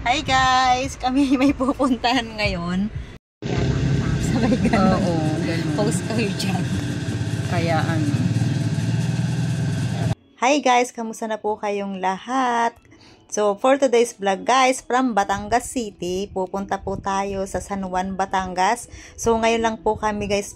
Hi guys! Kami may pupuntahan ngayon. Sabay gano'n. Oo, gano'n. Post kayo dyan. Kaya ano. Hi guys! Kamusta na po kayong lahat? So, for today's vlog guys, from Batangas City, pupunta po tayo sa San Juan, Batangas. So, ngayon lang po kami guys,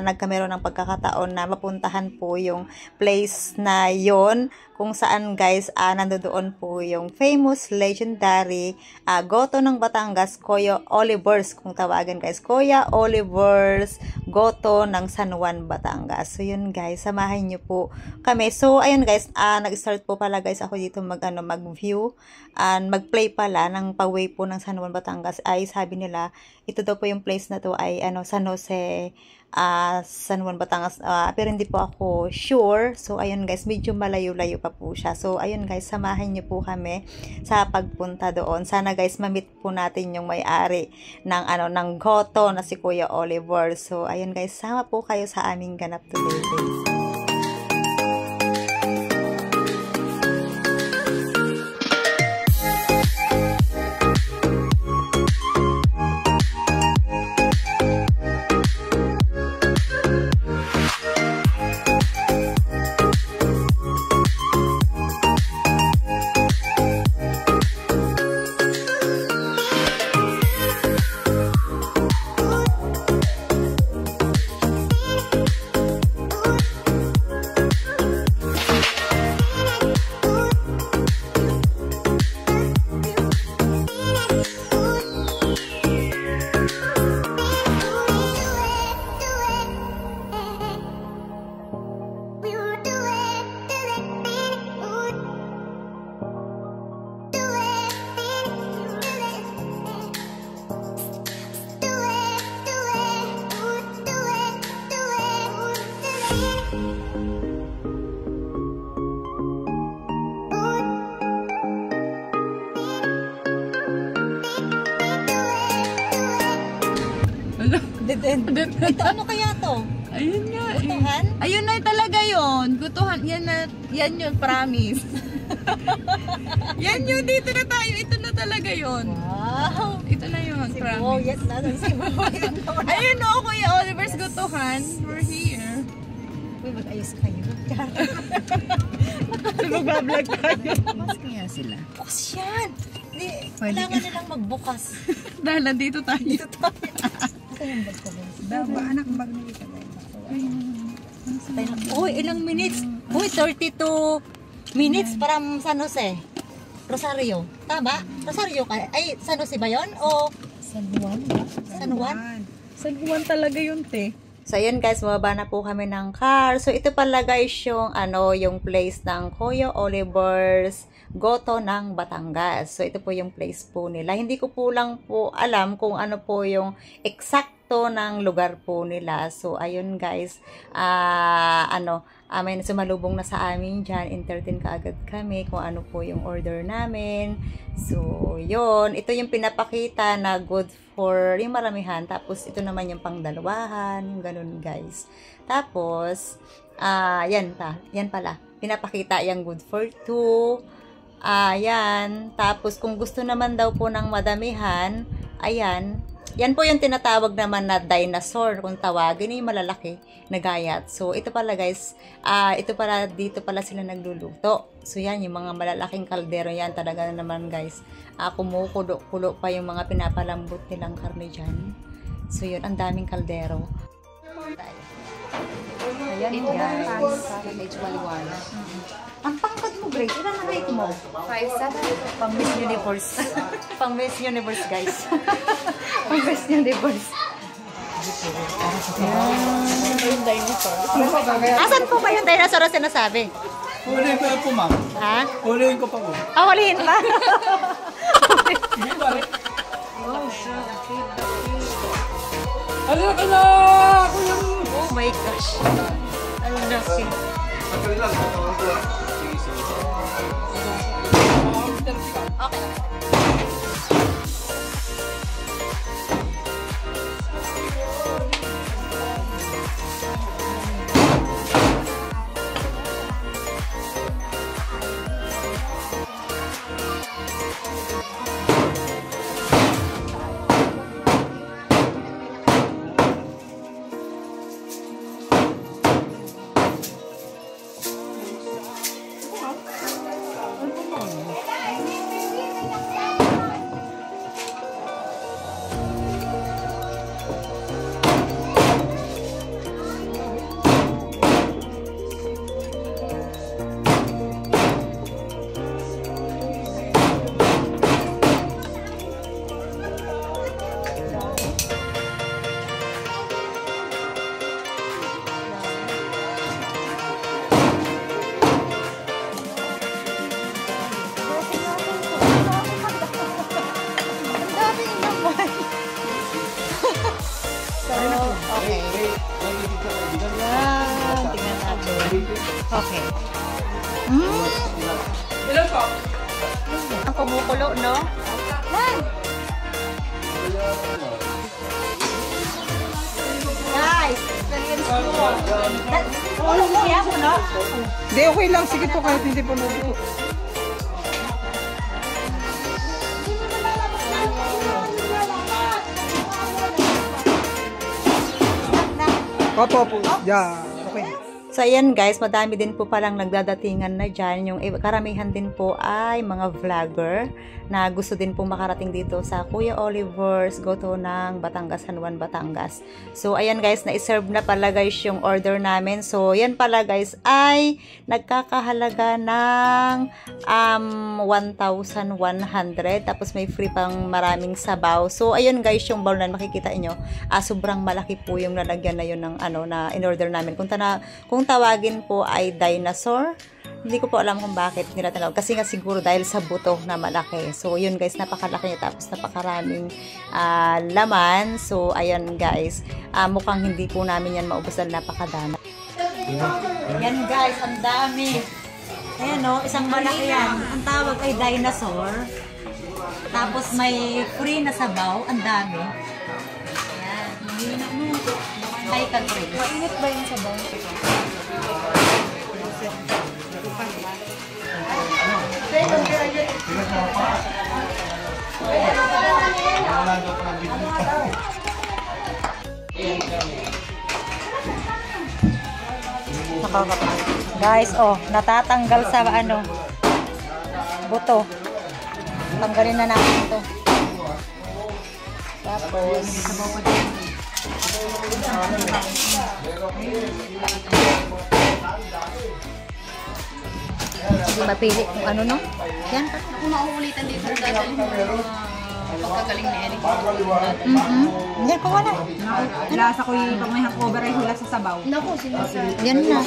nagkameron ng pagkakataon na mapuntahan po yung place na yon kung saan guys, nandoon po yung famous, legendary goto ng Batangas, Kuya Oliver's, kung tawagan guys, Kuya Oliver's goto ng San Juan, Batangas. So, yun guys, samahan nyo po kami. So, ayun guys, nag-start po pala guys ako dito mag-view and mag-play pala ng pag-way po ng San Juan, Batangas. Ay sabi nila, ito daw po yung place na to ay San Jose, San Juan, Batangas, pero hindi po ako sure. So ayun guys, medyo malayo-layo pa po siya. So ayun guys, samahan niyo po kami sa pagpunta doon. Sana guys, ma-meet po natin yung may-ari ng ng goto na si Kuya Oliver. So ayun guys, sama po kayo sa aming ganap today guys. Ito ano kaya to? Ayun nga. Gutuhan? Ayun na talaga yon. Gutuhan. Yan yun, promise. Yan yun, dito na tayo. Ito na talaga yon. Wow! Ito na yun, promise. Oh, yes na. Ayun o, Kuya Oliver's gutuhan. We're here. Uy, mag-ayos kayo. Mag-vlog tayo. Mas kaya sila. Bukas yan! Kailangan nilang magbukas. Dahil nandito tayo. Dito tayo. Yung bag ko ba? Anak, bag na kita. Uy, ilang minutes? Uy, 32 minutes from San Jose. Rosario. Tama? Rosario ka? Ay, San Jose ba yun? O San Juan? San Juan? San Juan talaga yun, te. So, ayan guys, mababa na po kami ng car. So, ito pala guys yung, yung place ng Kuya Oliver's goto ng Batangas. So, ito po yung place po nila. Hindi ko po lang po alam kung ano po yung eksakto ng lugar po nila. So, ayun guys, may sumalubong na sa amin dyan. Entertain kaagad kami kung ano po yung order namin. So, yun. Ito yung pinapakita na good for yung maramihan. Tapos, ito naman yung pangdalawahan. Yung ganun, guys. Tapos, yan pala. Pinapakita yung good for 2. Yan. Tapos, kung gusto naman daw po ng madamihan, ayan. Yan po yung tinatawag naman na dinosaur, kung tawagin yung malalaki na gayat. So, ito pala guys, dito pala sila nagluluto. So, yan, yung mga malalaking kaldero yan, talaga naman guys. Kumukulo pa yung mga pinapalambot nilang karne dyan. So, yun, ang daming kaldero. Ayan guys. Medyo maliwana. Ang pangkat mo, Grace, ilan na height mo? 5'7". Pang Miss Universe. Pang Miss Universe, guys. Pang Miss Universe. Yung dinosaur. Asan po ba yung dinosaur na sinasabi? Hulihin ko po, ma'am. Ha? Hulihin ko pa po. Hulihin pa? Alak na! Oh my gosh. Ang laki. Okay. Ilan po? Ang kumukulo, no? Lan! Guys! Kaya mo, no? Hindi, okay lang. Sige po kahit hindi po nabuto. Opo po. Yeah, okay. So, ayan guys, madami din po palang nagdadatingan na dyan. Yung karamihan din po ay mga vlogger na gusto din po makarating dito sa Kuya Oliver's Goto ng Batangas, San Juan, Batangas. So, ayan guys, na-serve na pala guys yung order namin. So, yan pala guys ay nagkakahalaga ng 1,100. Tapos may free pang maraming sabaw. So, ayun guys, yung bowl na makikita nyo, sobrang malaki po yung lalagyan na yun ng na in-order namin. Kung tawagin po ay dinosaur. Hindi ko po alam kung bakit nila tinawag. Kasi nga siguro dahil sa buto na malaki. So, yun guys, napakalaki niya. Tapos napakaraming laman. So, ayan guys. Mukhang hindi po namin yan maubos dahil napakadami. Yan guys, ang dami. Ayan o, isang malaki yan. Ang tawag ay dinosaur. Tapos may free na sabaw. Ang dami. Ayan. Ay, kagre. Mainit ba yung sabaw? Guys, natatanggal sa buto. Tanggalin na natin ito. Tapos hindi mapili kung ano, no? Yan. Kung mauulitan dito, dadalhin mo pagkagaling ni Eric. Yan, kung wala. Lasa ko yung pag may hangover ay hula sa sabaw. Naku, Yan na.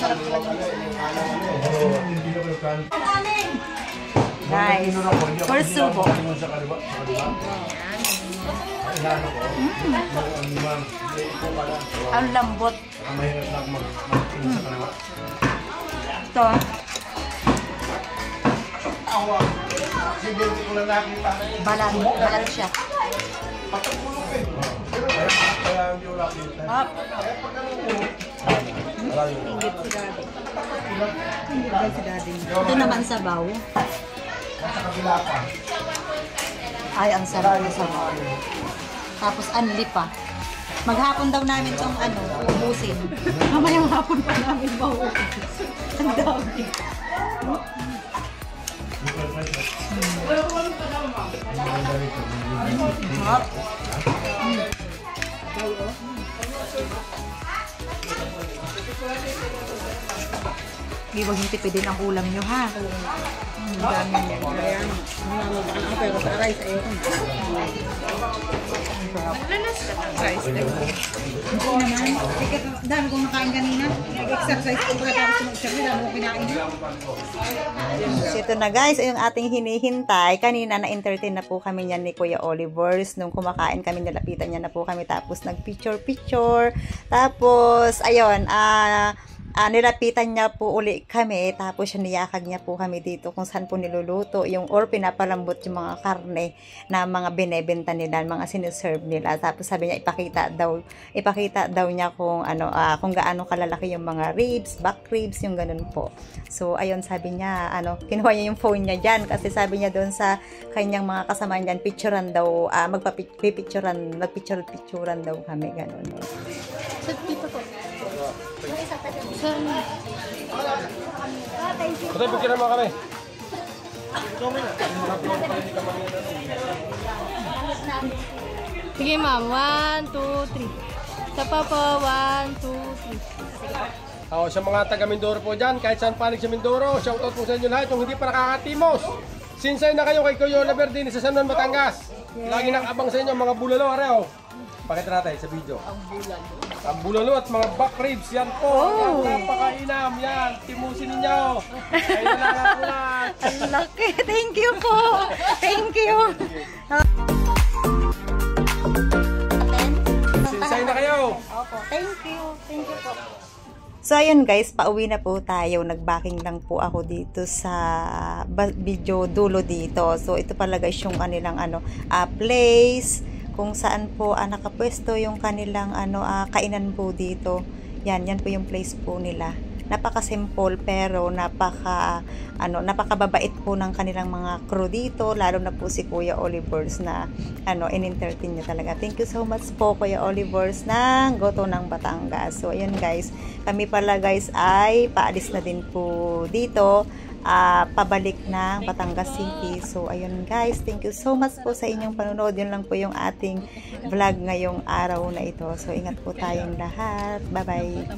Guys, first subo. Ang lambot. Ito. Balat siya. Ito naman sabaw. Ay, ang sarap na sabaw. Tapos anli pa. Maghapon daw namin itong ubusin. Mamayang hapon pa namin mauubos. Ang dami. Huwag yung tipidin ang ulam nyo, ha? Dami yan. Pero sa rice, ayun. rice. Hindi naman. Dami kong nakain kanina. Nag-exercise ko pagkatapos mag-exercise. Dami kong kinain. So ito na guys, yung ating hinihintay. Kanina na-entertain na po kami niyan ni Kuya Oliver's. Nung kumakain kami, nalapitan niya na po kami. Tapos nag-picture-picture. Tapos, ayun, nilapitan niya po uli kami, tapos niyakag niya po kami dito kung saan po niluluto yung or pinapalambot yung mga karne na mga binebenta nila, mga siniserve nila. Tapos sabi niya ipakita daw niya kung kung gaano kalalaki yung mga ribs, back ribs, yung ganun po. So ayun, sabi niya kinuha niya yung phone niya diyan kasi sabi niya doon sa kanyang mga kasama niyan, picturean daw, magpicturean daw kami, ganun. Sa dito po. Patay, pagkira mo kami. Sige ma'am, 1, 2, 3. Sa pa po, 1, 2, 3. Sa mga taga Mindoro po dyan, kahit saan panig sa Mindoro, shoutout po sa inyo lahat yung hindi pa nakakatimos. Sinsay na kayo kay Kuya Oliver sa San Juan, Batangas. Lagi nakabang sa inyo mga bulalo, areo. Pakita natin sa video. Ang bulalo at mga back ribs, yan po. Yan, napakainam, yan. Timusin ninyo. Ayun na lang po na. Ang laki. Thank you po. Thank you. Sinsay na kayo. Opo. Thank you. Thank you po. So, ayun guys, pauwi na po tayo. Nag-backing lang po ako dito sa video dulo dito. So, ito pala guys yung kanilang place kung saan po nakapwesto yung kanilang kainan po dito. Yan po yung place po nila. Napaka-simple pero napakababait po ng kanilang mga crew dito, lalo na po si Kuya Olivers na in-entertain niya talaga. Thank you so much po Kuya Olivers ng Goto ng Batangas. So ayun guys, kami pala guys ay paalis na din po dito, pabalik ng Batangas City. So ayun guys, thank you so much po sa inyong panonood. Yun lang po yung ating vlog ngayong araw na ito. So ingat po tayong lahat. Bye bye.